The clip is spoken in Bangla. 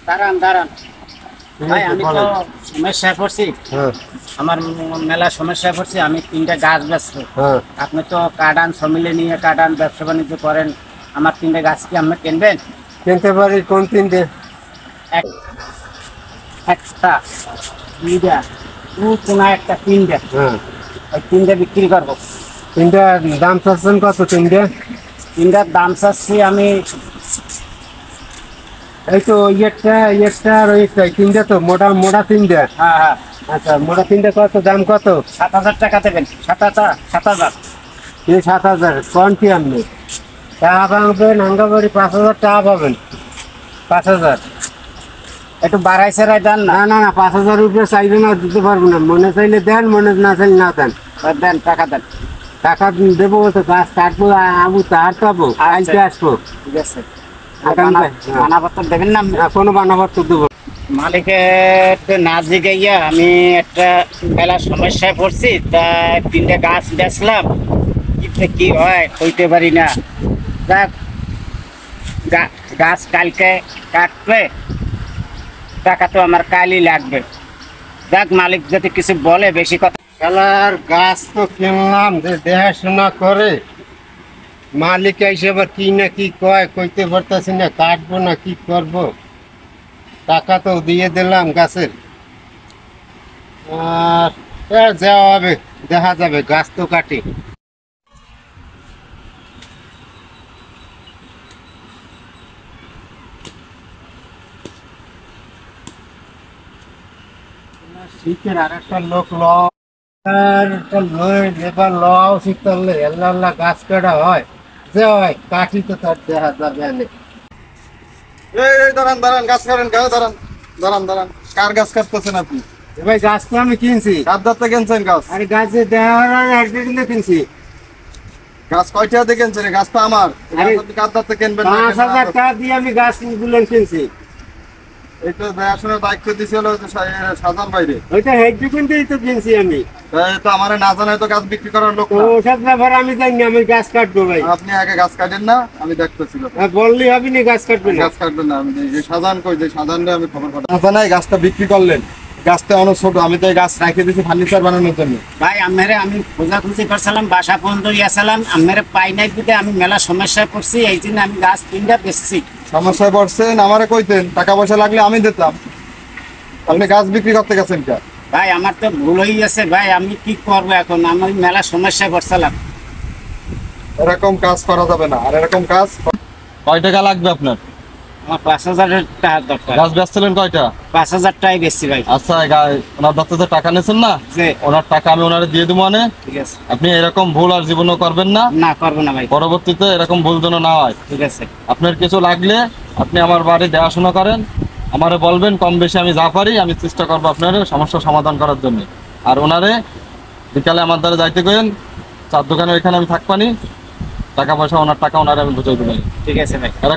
দাঁড়ান দাঁড়ান ভাই, আমি তো সমস্যায় পড়ছি। আমার মেলা সমস্যায় পড়ছি। আমি 3টা গাছ বেচবো। আপনি তো কাটান সমিলে নিয়ে কাটান, ব্যবসা বাণিজ্য করেন। আমার 3টে গাছ কি আপনি কিনবেন? কিনতে পারি। কোন 3টে? একটা, দুইটা, কোনো একটা, 3টে। ওই 3টে বিক্রি করবো। 3টা দাম চাচ্ছেন কত? 3টে 3টার দাম চাচ্ছি আমি, এই তো ইয়েরটা আর ওইটা 3টে তো মোটা মোটা 3টে। হ্যাঁ হ্যাঁ, আচ্ছা, মোটা 3টে কত? দাম কত? 7,000 টাকা দেবেন। 7,000। এই 7,000 কোন কি? আপনি টাকা পাবেন হাঙ্গাবাড়ি 5,000 টাকা পাবেন। 5,000 একটু বাড়াই সেরাই দেন না। না না না, 5,000 রুপিয়া চাইবে না, দিতে পারবো না। মনে চাইলে দেন, মনে না চাইলে না দেন। দেন, টাকা দেন। টাকা দেবো তো, গাছ কাটবো, আবু তার পাবো, কালকে আসবো। ঠিক আছে, আগামী বানাপত্র দেবেন না? কোনো বানাপত্র দেবো। মালিকের না জিগাইয়া আমি একটা মেলা সমস্যায় পড়ছি, তা 3টে গাছ বেচলাম। কি হয় হইতে পারি না। যাক, গাছ কালকে কাটবে, টাকা তো আমার কালই লাগবে। যাক, মালিক যদি কিছু বলে বেশি কথা। খেলার গাছ তো কিনলাম, যে দেখাশোনা করে মালিক এসে আবার কি না কি কয়, কইতে পারতেছি না। কাটবো না কি করব, টাকা তো দিয়ে দিলাম গাছের। আর যাওয়া হবে, দেখা যাবে। গাছ তো কাটি। শীতের আর একটা লোক লেবার লওয়া উচিত। তাহলে আল্লাহ আল্লাহ গাছ কাটা হয়, যে হয় কাঠি তো তার দেখা যাবে না। এই দাঁড়ান দাঁড়ান, গাছ কাটেন কেন? দাঁড়ান দাঁড়ান দাঁড়ান, কার গাছ কাটতেছেন আপনি? ভাই গাছ তো আমি কিনছি। কার দাঁতে কিনছেন গাছ? আরে গাছে দেওয়ার একদিন কিনছি। গাছ কয়টা দিয়ে কিনছেন? গাছ তো আমার। আরে, আপনি কার দাঁতে কিনবেন? 5,000 টাকা দিয়ে আমি গাছ গুলো কিনছি। এটা দেখাশোনার দায়িত্ব দিছিল সাজান বাইরে। ওইটা হেডু কিনতেই তো কিনছি আমি। তো আমার না জানায় তো গাছ বিক্রি করার লোক তো না। ওসব ব্যাপার আমি জানি না, আমি গাছ কাটবো ভাই। আপনি আগে গাছ কাটেন না, আমি দেখতেছি। বললি হবে না, গাছ কাটবে না। গাছ কাটবেন না। আমি যে সাজান কই, যে সাজানরে আমি খবর পাঠাই। না জানাই গাছটা বিক্রি করলেন। গাছটা অনেক ছোট, আমি তো এই গাছ রেখে দিয়েছি ফার্নিচার বানানোর জন্য। ভাই, আমি খোঁজাখুঁজি করছিলাম, বাসা পর্যন্ত গিয়েছিলাম। আমার পাই নাই দিতে আমি মেলা সমস্যায় পড়ছি। এই জন্য আমি গাছ 3টা বেচছি। সমস্যায় পড়ছেন, আমারে কইতেন, টাকা পয়সা লাগলে আমি দিতাম। আপনি গাছ বিক্রি করতে গেছেন কে? ভাই, আমার তো ভুল হয়ে গেছে ভাই, আমি কি করবো এখন? আমি মেলা সমস্যায় পড়ছিলাম। এরকম কাজ করা যাবে না। আর এরকম কাজ কয় টাকা লাগবে আপনার? আমার 5,000 টাকা দরকার। গাছ বেচছিলেন কয়টা? 5,000 টাকাই বেচছি ভাই। আচ্ছা, ওনার দত্ত যে টাকা নিয়েছেন না, জি। ওনার টাকা আমি ওনারে দিয়ে দেবো। মানে ঠিক আছে। আপনি এরকম ভুল আর জীবনও করবেন না। না, করবো না ভাই। পরবর্তীতে এরকম ভুল যেন না হয়। ঠিক আছে। আপনার কিছু লাগলে আপনি আমার বাড়ি দেখাশোনা করেন, আমারে বলবেন। কম বেশি আমি যা পারি আমি চেষ্টা করবো আপনার সমস্যার সমাধান করার জন্য। আর ওনারে বিকালে আমার দ্বারা যাইতে করেন, চার দোকানের এখানে আমি থাকবানি। টাকা পয়সা, ওনার টাকা ওনারে আমি বুঝাই দেবেন। ঠিক আছে ভাই।